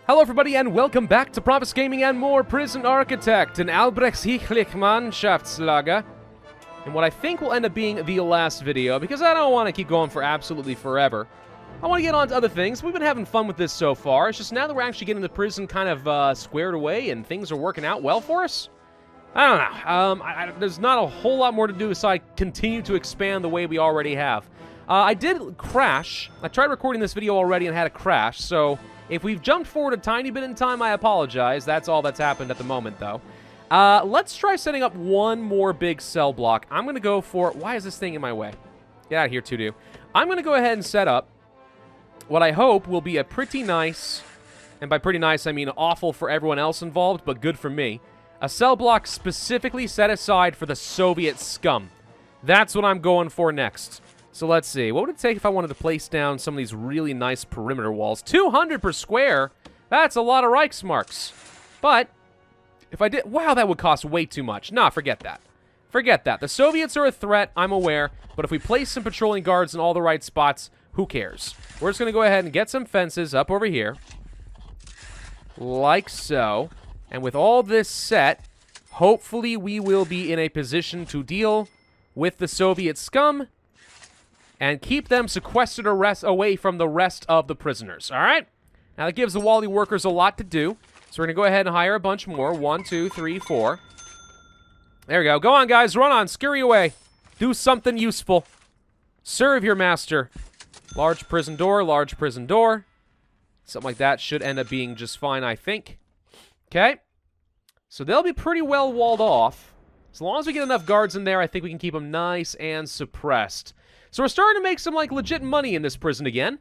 Hello everybody and welcome back to Pravus Gaming and more Prison Architect in Albrecht's Eklig Mannshaftslager. And what I think will end up being the last video, because I don't want to keep going for absolutely forever. I want to get on to other things. We've been having fun with this so far. It's just now that we're actually getting the prison kind of squared away and things are working out well for us. I don't know. There's not a whole lot more to do besides continue to expand the way we already have. I did crash. I tried recording this video already and had a crash, so if we've jumped forward a tiny bit in time, I apologize. That's all that's happened at the moment, though. Let's try setting up one more big cell block. I'm going to go for... Why is this thing in my way? Get out of here, to-do. I'm going to go ahead and set up what I hope will be a pretty nice, and by pretty nice, I mean awful for everyone else involved, but good for me, a cell block specifically set aside for the Soviet scum. That's what I'm going for next. So let's see. What would it take if I wanted to place down some of these really nice perimeter walls? 200 per square? That's a lot of Reichsmarks. But if I did... Wow, that would cost way too much. Nah, forget that. Forget that. The Soviets are a threat, I'm aware. But if we place some patrolling guards in all the right spots, who cares? We're just going to go ahead and get some fences up over here. Like so. And with all this set, hopefully we will be in a position to deal with the Soviet scum and keep them sequestered away from the rest of the prisoners, all right? Now, that gives the Wally workers a lot to do, so we're going to go ahead and hire a bunch more. 1, 2, 3, 4. There we go. Go on, guys. Run on. Scurry away. Do something useful. Serve your master. Large prison door, large prison door. Something like that should end up being just fine, I think. Okay. So they'll be pretty well walled off. As long as we get enough guards in there, I think we can keep them nice and suppressed. So we're starting to make some, like, legit money in this prison again,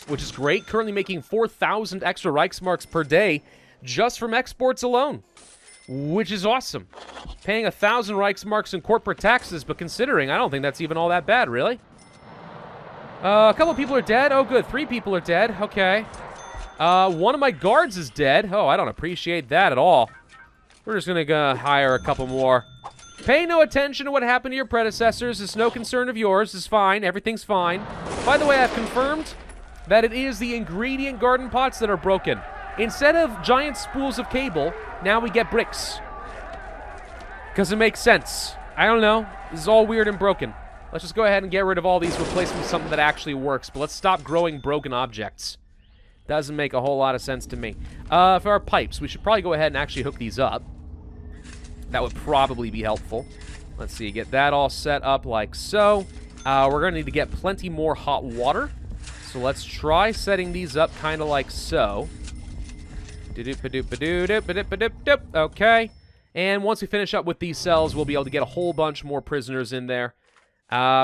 which is great. Currently making 4,000 extra Reichsmarks per day just from exports alone, which is awesome. Paying 1,000 Reichsmarks in corporate taxes, but considering, I don't think that's even all that bad, really. A couple of people are dead. Oh, good. 3 people are dead. Okay. One of my guards is dead. Oh, I don't appreciate that at all. We're just going to hire a couple more. Pay no attention to what happened to your predecessors. It's no concern of yours. It's fine. Everything's fine. By the way, I've confirmed that it is the ingredient garden pots that are broken. Instead of giant spools of cable, now we get bricks. Because it makes sense. I don't know. This is all weird and broken. Let's just go ahead and get rid of all these, replace them with something that actually works. But let's stop growing broken objects. Doesn't make a whole lot of sense to me. For our pipes, we should probably go ahead and actually hook these up. That would probably be helpful. Let's see, get that all set up like so. We're going to need to get plenty more hot water. So let's try setting these up kind of like so. Okay. And once we finish up with these cells, we'll be able to get a whole bunch more prisoners in there.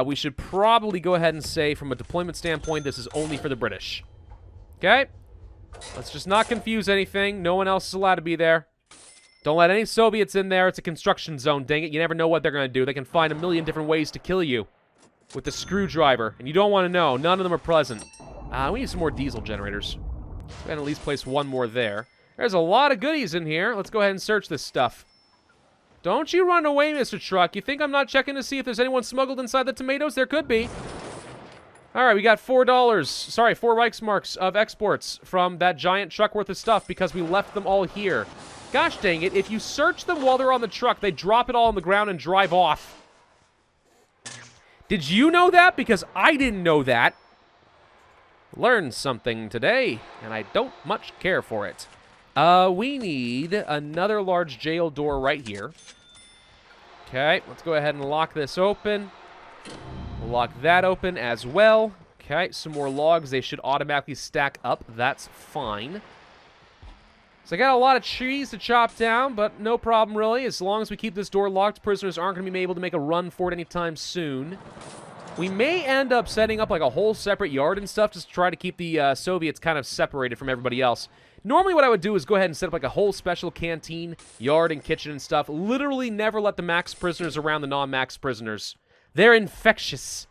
We should probably go ahead and say, from a deployment standpoint, this is only for the British. Okay? Let's just not confuse anything. No one else is allowed to be there. Don't let any Soviets in there. It's a construction zone, dang it. You never know what they're going to do. They can find a million different ways to kill you with the screwdriver, and you don't want to know. None of them are pleasant. We need some more diesel generators. Go ahead and at least place one more there. There's a lot of goodies in here. Let's go ahead and search this stuff. Don't you run away, Mr. Truck. You think I'm not checking to see if there's anyone smuggled inside the tomatoes? There could be. All right, we got $4. Sorry, 4 Reichsmarks of exports from that giant truck worth of stuff because we left them all here. Gosh dang it, if you search them while they're on the truck, they drop it all on the ground and drive off. Did you know that? Because I didn't know that. Learned something today, and I don't much care for it. We need another large jail door right here. Okay, let's go ahead and lock this open. We'll lock that open as well. Okay, some more logs. They should automatically stack up. That's fine. So I got a lot of trees to chop down, but no problem really. As long as we keep this door locked, prisoners aren't going to be able to make a run for it anytime soon. We may end up setting up like a whole separate yard and stuff just to try to keep the Soviets kind of separated from everybody else. Normally what I would do is go ahead and set up like a whole special canteen, yard, and kitchen and stuff. Literally never let the max prisoners around the non-max prisoners. They're infectious.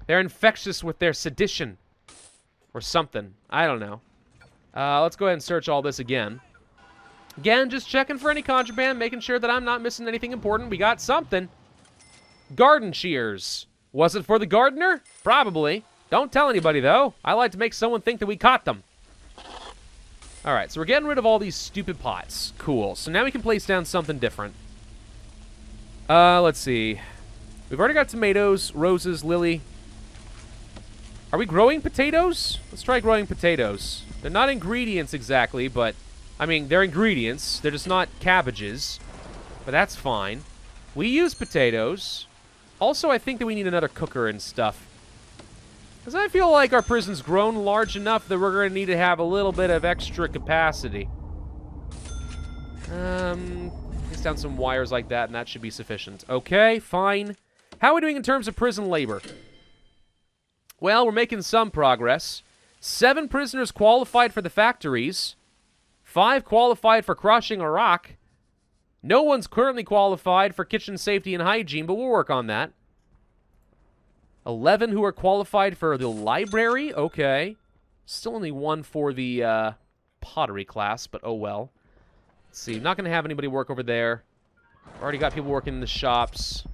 They're infectious with their sedition. Or something. I don't know. Let's go ahead and search all this again. Again, just checking for any contraband, making sure that I'm not missing anything important. We got something. Garden shears. Was it for the gardener? Probably. Don't tell anybody, though. I like to make someone think that we caught them. Alright, so we're getting rid of all these stupid pots. Cool. So now we can place down something different. Let's see. We've already got tomatoes, roses, lily. Are we growing potatoes? Let's try growing potatoes. They're not ingredients exactly, but... I mean, they're ingredients. They're just not cabbages. But that's fine. We use potatoes. Also, I think that we need another cooker and stuff. Because I feel like our prison's grown large enough that we're going to need to have a little bit of extra capacity. Place down some wires like that, and that should be sufficient. Okay, fine. How are we doing in terms of prison labor? Well, we're making some progress. 7 prisoners qualified for the factories. 5 qualified for crushing a rock. No one's currently qualified for kitchen safety and hygiene, but we'll work on that. 11 who are qualified for the library. Okay. Still only 1 for the pottery class, but oh well. Let's see. Not going to have anybody work over there. Already got people working in the shops.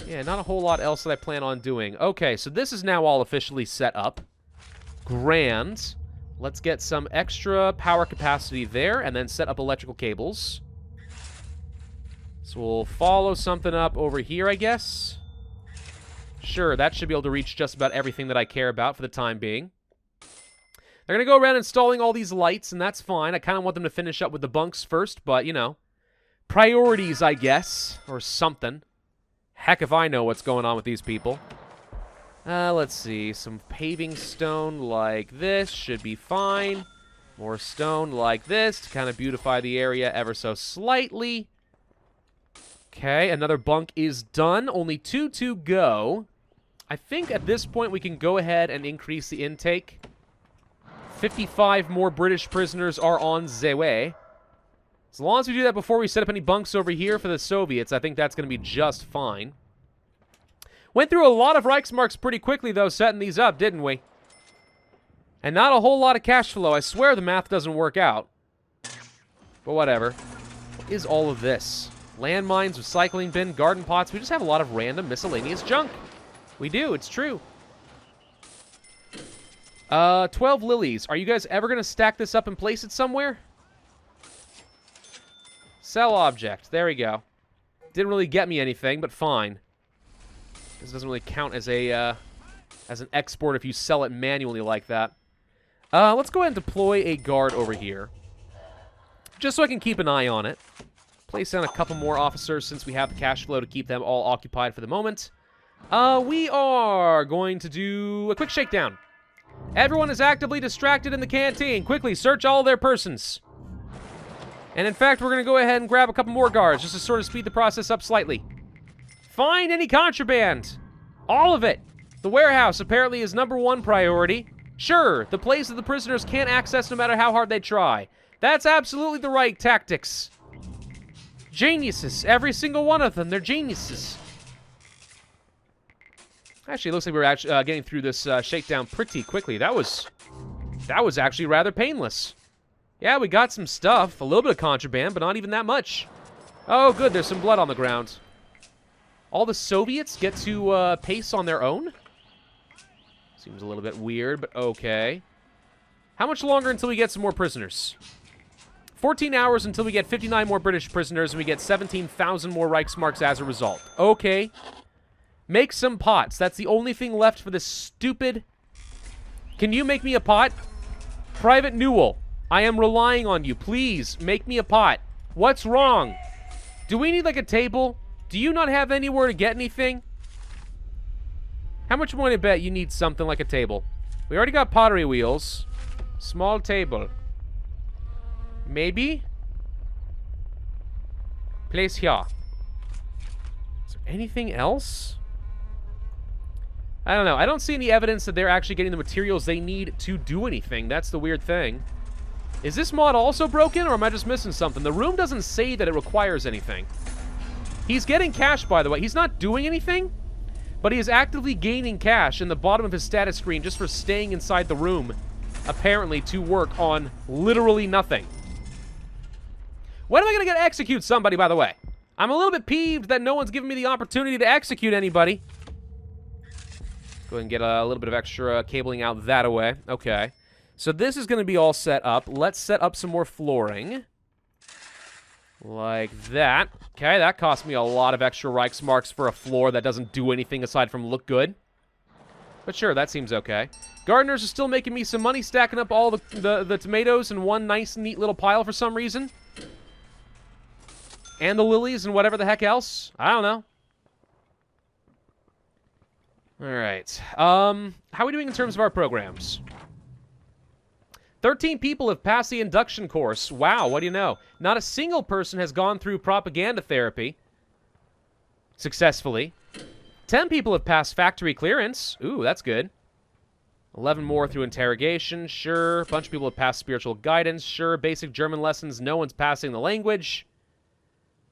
Yeah, not a whole lot else that I plan on doing. Okay, so this is now all officially set up. Grand. Let's get some extra power capacity there and then set up electrical cables. So we'll follow something up over here, I guess. Sure, that should be able to reach just about everything that I care about for the time being. They're going to go around installing all these lights, and that's fine. I kind of want them to finish up with the bunks first, but, you know. Priorities, I guess, or something. Heck if I know what's going on with these people. Let's see. Some paving stone like this should be fine. More stone like this to kind of beautify the area ever so slightly. Okay, another bunk is done. Only 2 to go. I think at this point we can go ahead and increase the intake. 55 more British prisoners are on the way. As long as we do that before we set up any bunks over here for the Soviets, I think that's going to be just fine. Went through a lot of Reichsmarks pretty quickly, though, setting these up, didn't we? And not a whole lot of cash flow. I swear the math doesn't work out. But whatever. What is all of this? Landmines, recycling bin, garden pots. We just have a lot of random miscellaneous junk. We do, it's true. 12 lilies. Are you guys ever going to stack this up and place it somewhere? Sell object. There we go. Didn't really get me anything, but fine. This doesn't really count as a as an export if you sell it manually like that. Let's go ahead and deploy a guard over here. Just so I can keep an eye on it. Place down a couple more officers since we have the cash flow to keep them all occupied for the moment. We are going to do a quick shakedown. Everyone is actively distracted in the canteen. Quickly, search all their persons. And in fact, we're going to go ahead and grab a couple more guards just to sort of speed the process up slightly. Find any contraband. All of it. The warehouse apparently is #1 priority. Sure, the place that the prisoners can't access no matter how hard they try. That's absolutely the right tactics. Geniuses. Every single one of them. They're geniuses. Actually, it looks like we're actually getting through this shakedown pretty quickly. That was actually rather painless. Yeah, we got some stuff. A little bit of contraband, but not even that much. Oh, good. There's some blood on the ground. All the Soviets get to pace on their own? Seems a little bit weird, but okay. How much longer until we get some more prisoners? 14 hours until we get 59 more British prisoners, and we get 17,000 more Reichsmarks as a result. Okay. Make some pots. That's the only thing left for this stupid... Can you make me a pot? Private Newell, I am relying on you. Please, make me a pot. What's wrong? Do we need, like, a table? Do you not have anywhere to get anything? How much money I bet you need something like a table? We already got pottery wheels. Small table. Maybe? Place here. Is there anything else? I don't know. I don't see any evidence that they're actually getting the materials they need to do anything. That's the weird thing. Is this mod also broken, or am I just missing something? The room doesn't say that it requires anything. He's getting cash, by the way. He's not doing anything, but he is actively gaining cash in the bottom of his status screen just for staying inside the room, apparently to work on literally nothing. When am I going to get to execute somebody, by the way? I'm a little bit peeved that no one's giving me the opportunity to execute anybody. Go ahead and get a little bit of extra cabling out that away. Okay. So this is going to be all set up. Let's set up some more flooring. Like that. Okay, that cost me a lot of extra Reichsmarks for a floor that doesn't do anything aside from look good. But sure, that seems okay. Gardeners are still making me some money, stacking up all the tomatoes in one nice, neat little pile for some reason. And the lilies and whatever the heck else. I don't know. Alright. How are we doing in terms of our programs? 13 people have passed the induction course. Wow, what do you know? Not a single person has gone through propaganda therapy successfully. 10 people have passed factory clearance. Ooh, that's good. 11 more through interrogation. Sure. A bunch of people have passed spiritual guidance. Sure. Basic German lessons. No one's passing the language.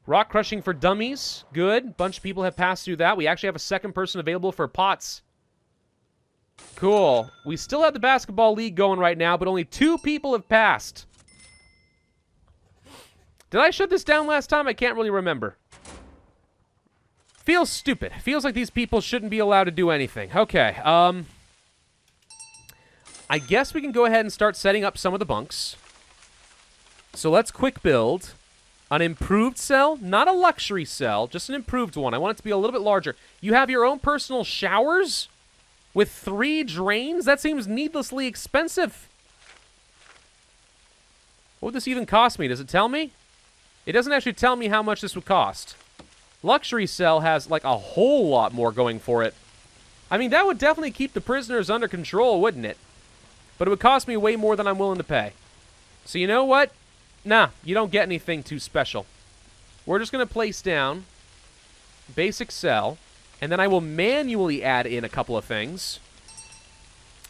Rock crushing for dummies. Good. Bunch of people have passed through that. We actually have a second person available for pots. Cool. We still have the basketball league going right now, but only 2 people have passed. Did I shut this down last time? I can't really remember. Feels stupid. Feels like these people shouldn't be allowed to do anything. Okay, I guess we can go ahead and start setting up some of the bunks. So let's quick build an improved cell. Not a luxury cell, just an improved one. I want it to be a little bit larger. You have your own personal showers with 3 drains? That seems needlessly expensive. What would this even cost me? Does it tell me? It doesn't actually tell me how much this would cost. Luxury cell has, like, a whole lot more going for it. I mean, that would definitely keep the prisoners under control, wouldn't it? But it would cost me way more than I'm willing to pay. So you know what? Nah, you don't get anything too special. We're just going to place down basic cell, and then I will manually add in a couple of things,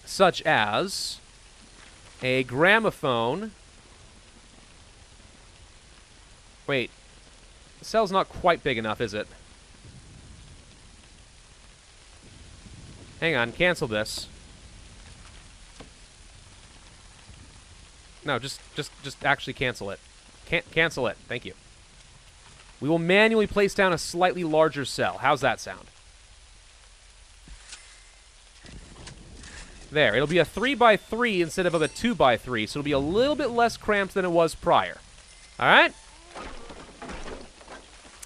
such as a gramophone. Wait, the cell's not quite big enough, is it? Hang on, cancel this. No, just actually cancel it. Cancel it. Thank you. We will manually place down a slightly larger cell. How's that sound? There. It'll be a 3x3 instead of a 2x3, so it'll be a little bit less cramped than it was prior. All right?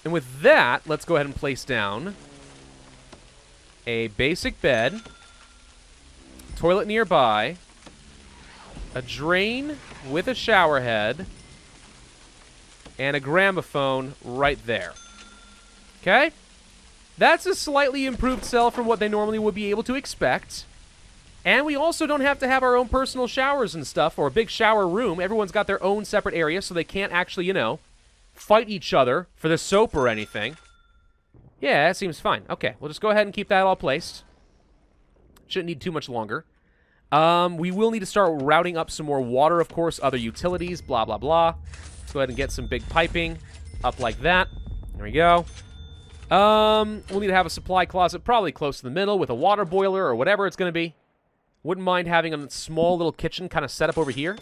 And with that, let's go ahead and place down a basic bed, toilet nearby, a drain with a shower head, and a gramophone right there. Okay? That's a slightly improved cell from what they normally would be able to expect. And we also don't have to have our own personal showers and stuff, or a big shower room. Everyone's got their own separate area, so they can't actually, you know, fight each other for the soap or anything. Yeah, that seems fine. Okay, we'll just go ahead and keep that all placed. Shouldn't need too much longer. We will need to start routing up some more water, of course, other utilities, blah, blah, blah. Let's go ahead and get some big piping up like that. There we go. We'll need to have a supply closet probably close to the middle with a water boiler or whatever it's going to be. Wouldn't mind having a small little kitchen kind of set up over here.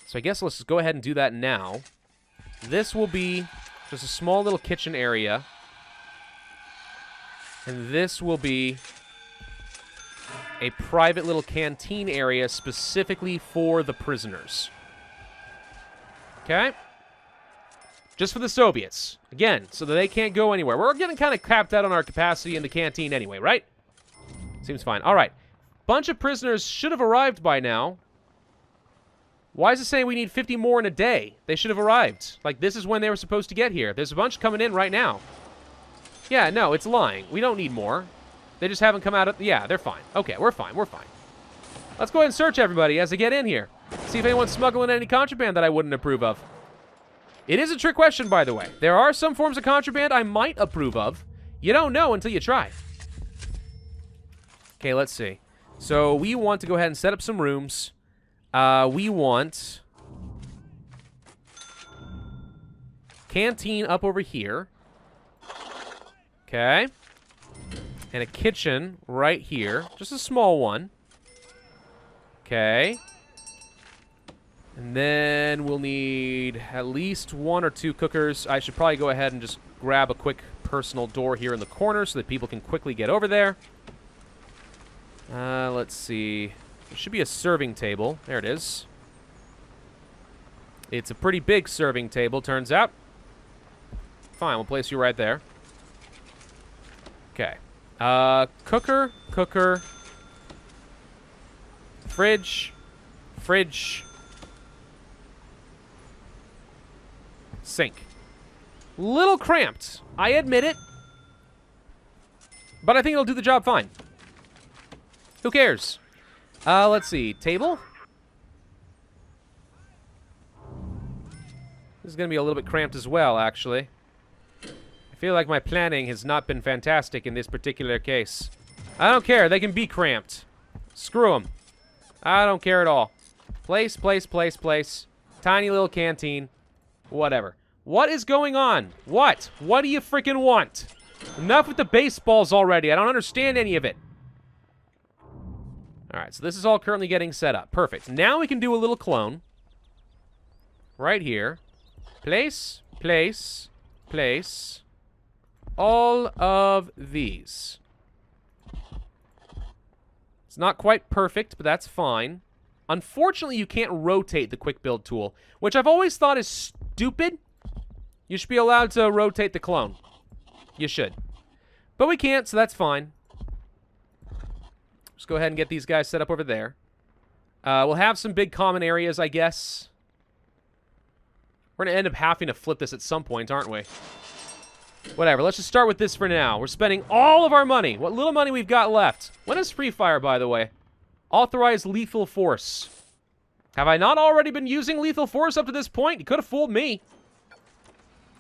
So I guess let's just go ahead and do that now. This will be just a small little kitchen area. And this will be a private little canteen area specifically for the prisoners. Okay? Just for the Soviets. Again, so that they can't go anywhere. We're getting kind of capped out on our capacity in the canteen anyway, right? Seems fine. All right. Bunch of prisoners should have arrived by now. Why is it saying we need 50 more in a day? They should have arrived. Like, this is when they were supposed to get here. There's a bunch coming in right now. Yeah, no, it's lying. We don't need more. They just haven't come out of... Yeah, they're fine. Okay, we're fine. We're fine. Let's go ahead and search everybody as they get in here. See if anyone's smuggling any contraband that I wouldn't approve of. It is a trick question, by the way. There are some forms of contraband I might approve of. You don't know until you try. Okay, let's see. So we want to go ahead and set up some rooms. We want canteen up over here. Okay. And a kitchen right here. Just a small one. Okay. And then we'll need at least 1 or 2 cookers. I should probably go ahead and just grab a quick personal door here in the corner so that people can quickly get over there. Let's see. There should be a serving table. There it is. It's a pretty big serving table, turns out. Fine, we'll place you right there. Okay. Cooker, cooker. Fridge, fridge. Sink. Little cramped. I admit it. But I think it'll do the job fine. Who cares? Let's see. Table? This is going to be a little bit cramped as well, actually. I feel like my planning has not been fantastic in this particular case. I don't care. They can be cramped. Screw them. I don't care at all. Place, place, place, place. Tiny little canteen. Whatever. What is going on? What? What do you freaking want? Enough with the baseballs already. I don't understand any of it. Alright, so this is all currently getting set up. Perfect. Now we can do a little clone. Right here. Place, place, place. All of these. It's not quite perfect, but that's fine. Unfortunately, you can't rotate the quick build tool, which I've always thought is stupid. You should be allowed to rotate the clone. You should. But we can't, so that's fine. Just go ahead and get these guys set up over there. We'll have some big common areas, I guess. We're going to end up having to flip this at some point, aren't we? Whatever, let's just start with this for now. We're spending all of our money. What little money we've got left. When is free fire, by the way? Authorize lethal force. Have I not already been using lethal force up to this point? You could have fooled me.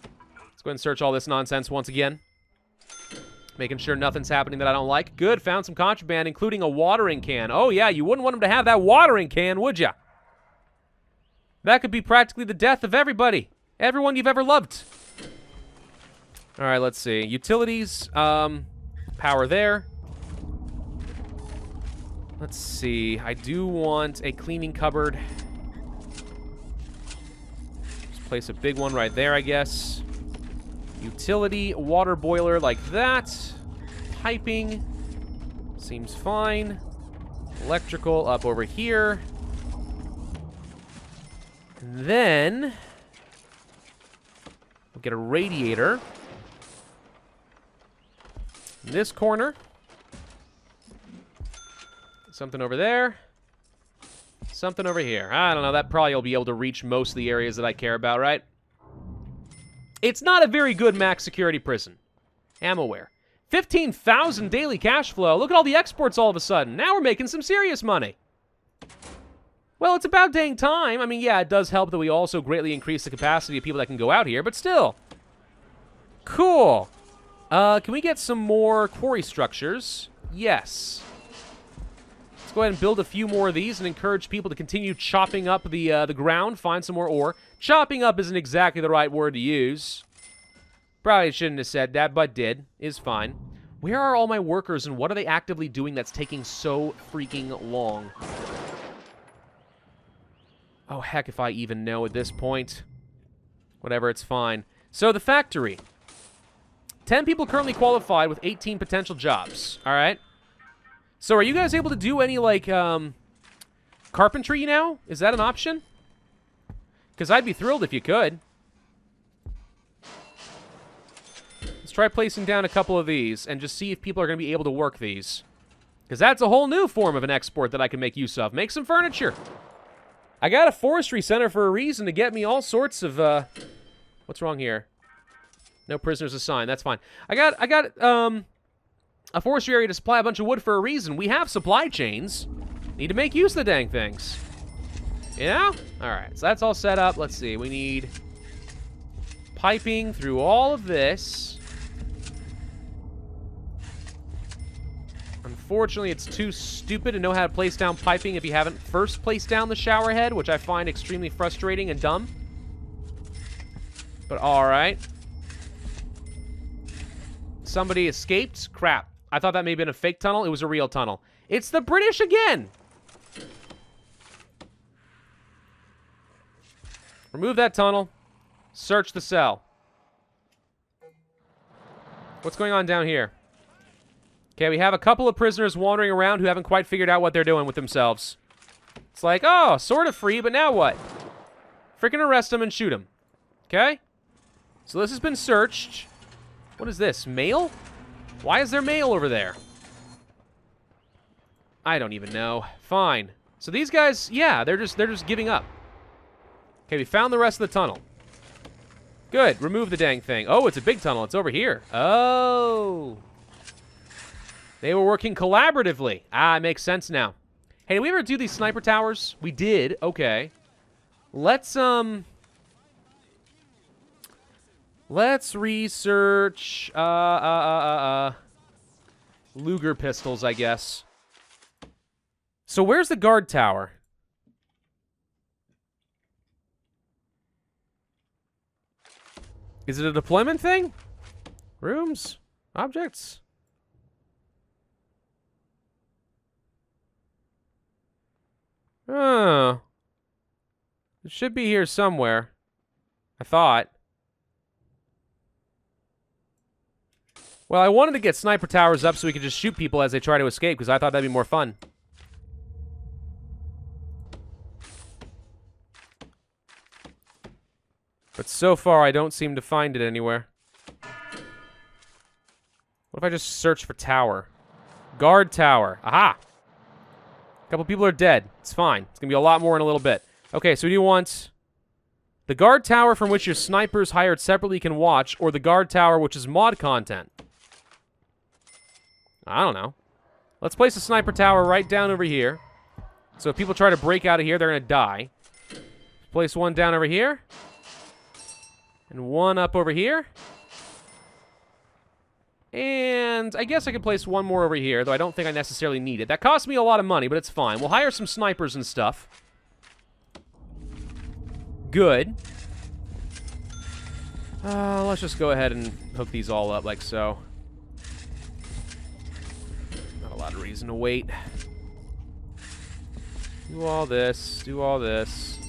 Let's go ahead and search all this nonsense once again. Making sure nothing's happening that I don't like. Good, found some contraband, including a watering can. Oh yeah, you wouldn't want them to have that watering can, would ya? That could be practically the death of everybody. Everyone you've ever loved. Alright, let's see. Utilities, power there. Let's see. I do want a cleaning cupboard. Just place a big one right there, I guess. Utility, water boiler like that. Piping. Seems fine. Electrical up over here. And then we'll get a radiator. In this corner. Something over there. Something over here. I don't know. That probably will be able to reach most of the areas that I care about, right? It's not a very good max security prison. Am aware. 15,000 daily cash flow. Look at all the exports all of a sudden. Now we're making some serious money. Well, it's about dang time. I mean, yeah, it does help that we also greatly increase the capacity of people that can go out here, but still. Cool. Can we get some more quarry structures? Yes. Let's go ahead and build a few more of these and encourage people to continue chopping up the ground, find some more ore. Chopping up isn't exactly the right word to use. Probably shouldn't have said that, but did. Is fine. Where are all my workers, and what are they actively doing that's taking so freaking long? Oh, heck if I even know at this point. Whatever, it's fine. So, the factory. 10 people currently qualified with 18 potential jobs. All right. So, are you guys able to do any, like, carpentry now? Is that an option? Because I'd be thrilled if you could. Let's try placing down a couple of these and just see if people are going to be able to work these. Because that's a whole new form of an export that I can make use of. Make some furniture. I got a forestry center for a reason to get me all sorts of, what's wrong here? No prisoners assigned. That's fine. I got a forestry area to supply a bunch of wood for a reason. We have supply chains. Need to make use of the dang things. You know? Alright, so that's all set up. Let's see. We need piping through all of this. Unfortunately, it's too stupid to know how to place down piping if you haven't first placed down the shower head, which I find extremely frustrating and dumb. But alright. Somebody escaped? Crap. I thought that may have been a fake tunnel. It was a real tunnel. It's the British again! Remove that tunnel. Search the cell. What's going on down here? Okay, we have a couple of prisoners wandering around who haven't quite figured out what they're doing with themselves. It's like, oh, sort of free, but now what? Freaking arrest them and shoot them. Okay? So this has been searched. What is this? Mail? Why is there mail over there? I don't even know. Fine. So these guys, yeah, they're just giving up. Okay, we found the rest of the tunnel. Good. Remove the dang thing. Oh, it's a big tunnel. It's over here. Oh. They were working collaboratively. Ah, it makes sense now. Hey, did we ever do these sniper towers? We did. Okay. Let's research Luger pistols, I guess. So where's the guard tower? Is it a deployment thing? Rooms? Objects? Oh. It should be here somewhere. I thought. Well, I wanted to get sniper towers up so we could just shoot people as they try to escape, because I thought that'd be more fun. But so far, I don't seem to find it anywhere. What if I just search for tower? Guard tower. Aha! A couple people are dead. It's fine. It's going to be a lot more in a little bit. Okay, so do you want the guard tower from which your snipers hired separately can watch, or the guard tower which is mod content? I don't know. Let's place a sniper tower right down over here. So if people try to break out of here, they're going to die. Place one down over here. And one up over here. And I guess I could place one more over here, though I don't think I necessarily need it. That cost me a lot of money, but it's fine. We'll hire some snipers and stuff. Good. Let's just go ahead and hook these all up like so. Not a lot of reason to wait. Do all this. Do all this.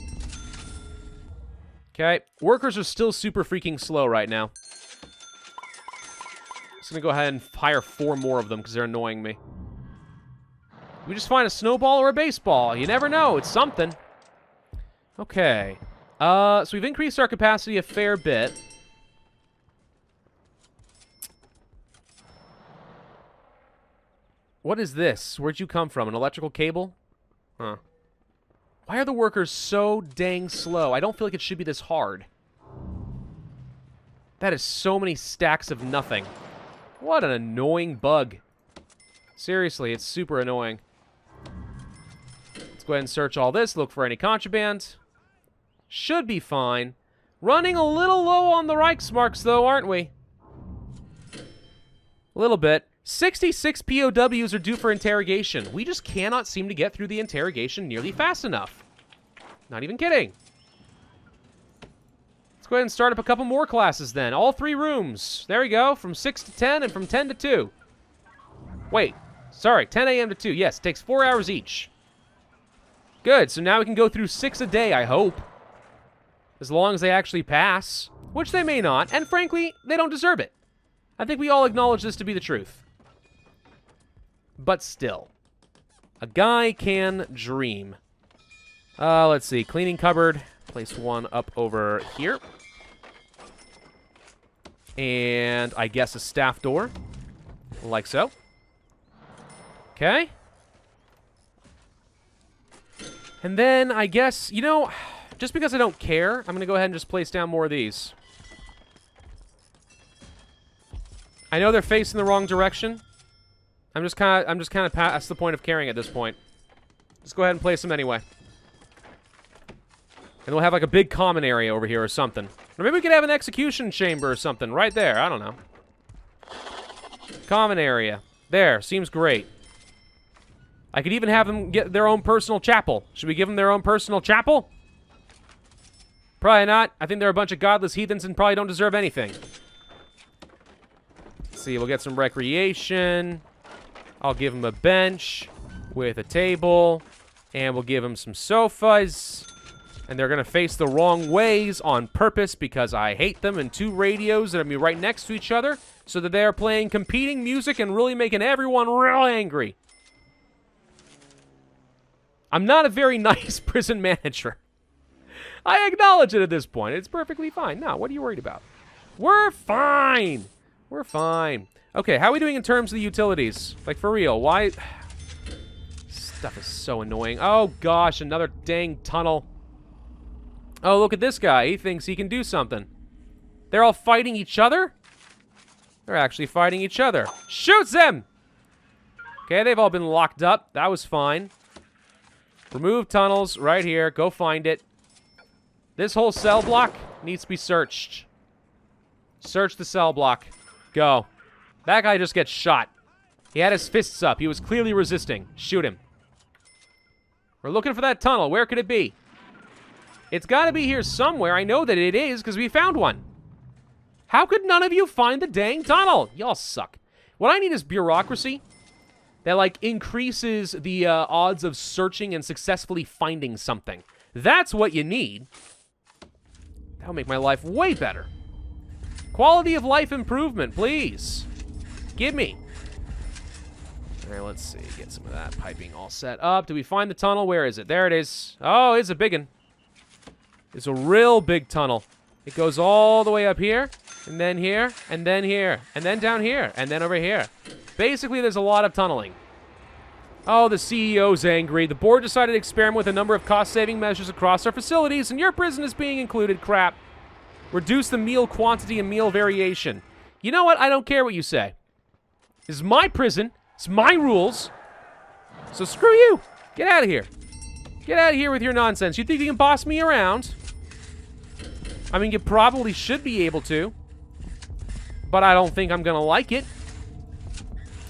Okay. Workers are still super freaking slow right now. Just gonna go ahead and hire 4 more of them because they're annoying me. We just find a snowball or a baseball. You never know. It's something. Okay. So we've increased our capacity a fair bit. What is this? Where'd you come from? An electrical cable? Huh. Why are the workers so dang slow? I don't feel like it should be this hard. That is so many stacks of nothing. What an annoying bug. Seriously, it's super annoying. Let's go ahead and search all this, look for any contraband. Should be fine. Running a little low on the Reichsmarks, though, aren't we? A little bit. 66 POWs are due for interrogation. We just cannot seem to get through the interrogation nearly fast enough. Not even kidding. Let's go ahead and start up a couple more classes then. All 3 rooms. There we go. From 6 to 10 and from 10 to 2. Wait. Sorry. 10 a.m. to 2. Yes, it takes 4 hours each. Good. So now we can go through 6 a day, I hope. As long as they actually pass. Which they may not. And frankly, they don't deserve it. I think we all acknowledge this to be the truth. But still. A guy can dream. Let's see. Cleaning cupboard. Place one up over here. And I guess a staff door. Like so. Okay. And then I guess, you know, just because I don't care, I'm going to go ahead and just place down more of these. I know they're facing the wrong direction. I'm just kind of past the point of caring at this point. Just go ahead and place them anyway. And we'll have like a big common area over here or something. Or maybe we could have an execution chamber or something right there. I don't know. Common area. There. Seems great. I could even have them get their own personal chapel. Should we give them their own personal chapel? Probably not. I think they're a bunch of godless heathens and probably don't deserve anything. Let's see. We'll get some recreation. I'll give them a bench with a table. And we'll give them some sofas. And they're going to face the wrong ways on purpose because I hate them, and 2 radios that are going to be right next to each other. so that they're playing competing music and really making everyone real angry. I'm not a very nice prison manager. I acknowledge it at this point. It's perfectly fine. No, what are you worried about? We're fine. We're fine. Okay, how are we doing in terms of the utilities? Like, for real, why? Stuff is so annoying. Oh, gosh, another dang tunnel. Oh, look at this guy. He thinks he can do something. They're all fighting each other? They're actually fighting each other. Shoots them! Okay, they've all been locked up. That was fine. Remove tunnels right here. Go find it. This whole cell block needs to be searched. Search the cell block. Go. That guy just gets shot. He had his fists up. He was clearly resisting. Shoot him. We're looking for that tunnel. Where could it be? It's got to be here somewhere. I know that it is because we found one. How could none of you find the dang tunnel? Y'all suck. What I need is bureaucracy that, like, increases the odds of searching and successfully finding something. That's what you need. That would make my life way better. Quality of life improvement, please. Give me. All right, let's see. Get some of that piping all set up. Do we find the tunnel? Where is it? There it is. Oh, it's a big one. It's a real big tunnel. It goes all the way up here, and then here, and then here, and then down here, and then over here. Basically, there's a lot of tunneling. Oh, the CEO's angry. The board decided to experiment with a number of cost-saving measures across our facilities, and your prison is being included. Crap. Reduce the meal quantity and meal variation. You know what? I don't care what you say. This is my prison. It's my rules. So screw you. Get out of here. Get out of here with your nonsense. You think you can boss me around? I mean, you probably should be able to. But I don't think I'm going to like it.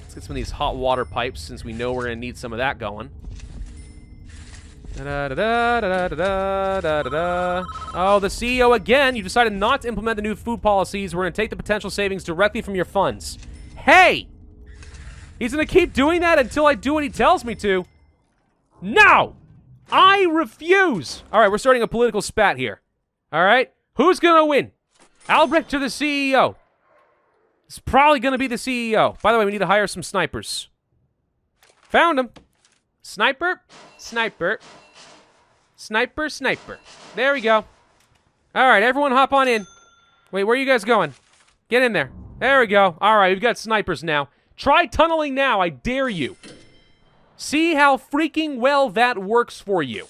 Let's get some of these hot water pipes since we know we're going to need some of that going. Oh, the CEO again. You decided not to implement the new food policies. We're going to take the potential savings directly from your funds. Hey! He's going to keep doing that until I do what he tells me to. No! I refuse! All right, we're starting a political spat here. All right? Who's going to win? Albrecht or the CEO? It's probably going to be the CEO. By the way, we need to hire some snipers. Found him. Sniper. Sniper. Sniper, sniper. There we go. All right, everyone hop on in. Wait, where are you guys going? Get in there. There we go. All right, we've got snipers now. Try tunneling now, I dare you. See how freaking well that works for you.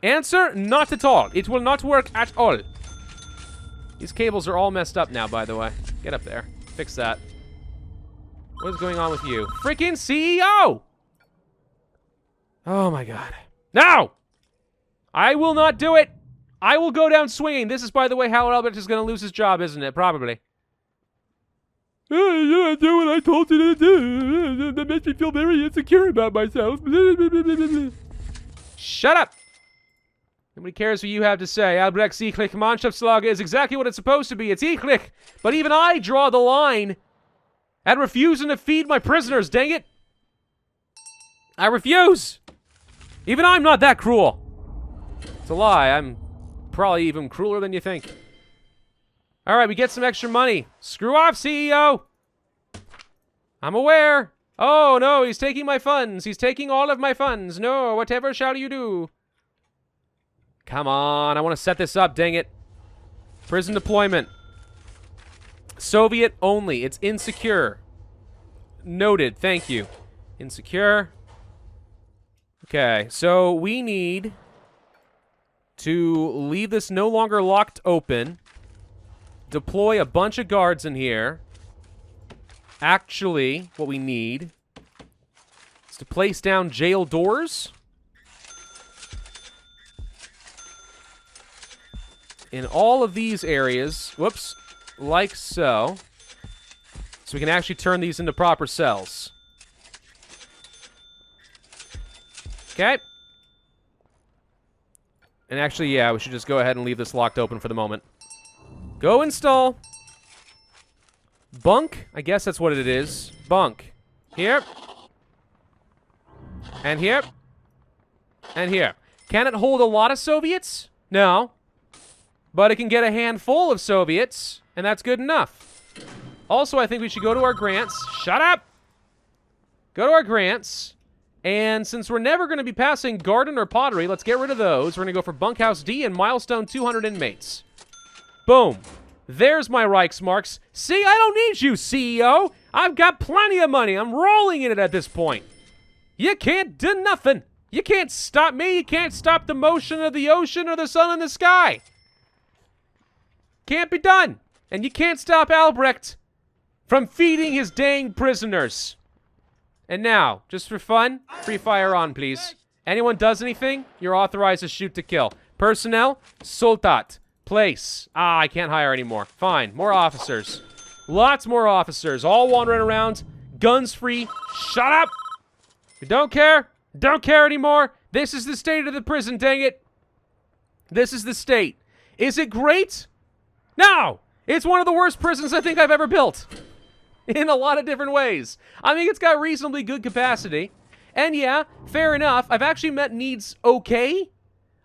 Answer, not at all. It will not work at all. These cables are all messed up now, by the way. Get up there. Fix that. What is going on with you? Freaking CEO! Oh, my God. No! I will not do it. I will go down swinging. This is, by the way, how Albrecht is going to lose his job, isn't it? Probably. I do what I told you to do. That makes me feel very insecure about myself. Shut up. Nobody cares what you have to say. Albrecht's Eklig Mannshaftslager is exactly what it's supposed to be. It's Eklig. But even I draw the line at refusing to feed my prisoners, dang it. I refuse. Even I'm not that cruel. It's a lie. I'm probably even crueler than you think. All right, we get some extra money. Screw off, CEO. I'm aware. Oh, no, he's taking my funds. He's taking all of my funds. No, whatever shall you do? Come on, I want to set this up, dang it. Prison deployment. Soviet only. It's insecure. Noted, thank you. Insecure. Okay, so we need to leave this no longer locked open. Deploy a bunch of guards in here. Actually, what we need is to place down jail doors in all of these areas. Whoops. Like so. So we can actually turn these into proper cells. Okay. And actually, yeah, we should just go ahead and leave this locked open for the moment. Go install. Bunk. I guess that's what it is. Bunk. Here. And here. And here. Can it hold a lot of Soviets? No. But it can get a handful of Soviets, and that's good enough. Also, I think we should go to our grants. Shut up! Go to our grants. And since we're never going to be passing garden or pottery, let's get rid of those. We're going to go for bunkhouse D and milestone 200 inmates. Boom. There's my Reichsmarks. See, I don't need you, CEO. I've got plenty of money. I'm rolling in it at this point. You can't do nothing. You can't stop me. You can't stop the motion of the ocean or the sun in the sky. Can't be done. And you can't stop Albrecht from feeding his dang prisoners. And now, just for fun, free fire on, please. Anyone does anything, you're authorized to shoot to kill. Personnel, Soldat. Place. I can't hire anymore. Fine, more officers. Lots more officers, all wandering around. Guns free. Shut up! We don't care. Don't care anymore. This is the state of the prison, dang it. This is the state. Is it great? No! It's one of the worst prisons I think I've ever built. In a lot of different ways. I mean, it's got reasonably good capacity. And yeah, fair enough, I've actually met needs okay.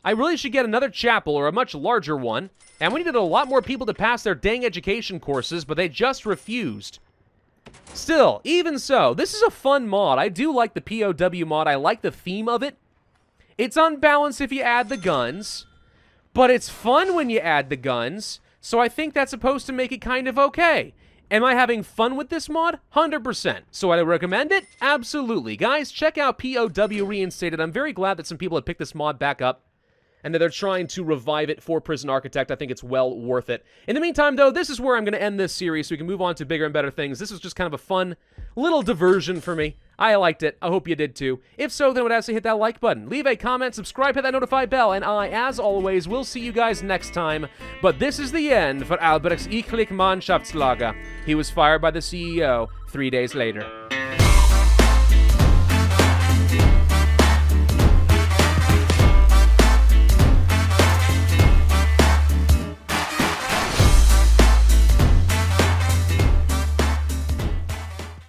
I really should get another chapel, or a much larger one. And we needed a lot more people to pass their dang education courses, but they just refused. Still, even so, this is a fun mod. I do like the POW mod. I like the theme of it. It's unbalanced if you add the guns, but it's fun when you add the guns, so I think that's supposed to make it kind of okay. Am I having fun with this mod? 100%. So would I recommend it? Absolutely. Guys, check out PoW Reinstated. I'm very glad that some people have picked this mod back up and that they're trying to revive it for Prison Architect. I think it's well worth it. In the meantime, though, this is where I'm going to end this series so we can move on to bigger and better things. This was just kind of a fun little diversion for me. I liked it. I hope you did too. If so, then I would ask you to hit that like button, leave a comment, subscribe, hit that notify bell, and I, as always, will see you guys next time. But this is the end for Albrecht's Eklig Mannshaftslager. He was fired by the CEO 3 days later.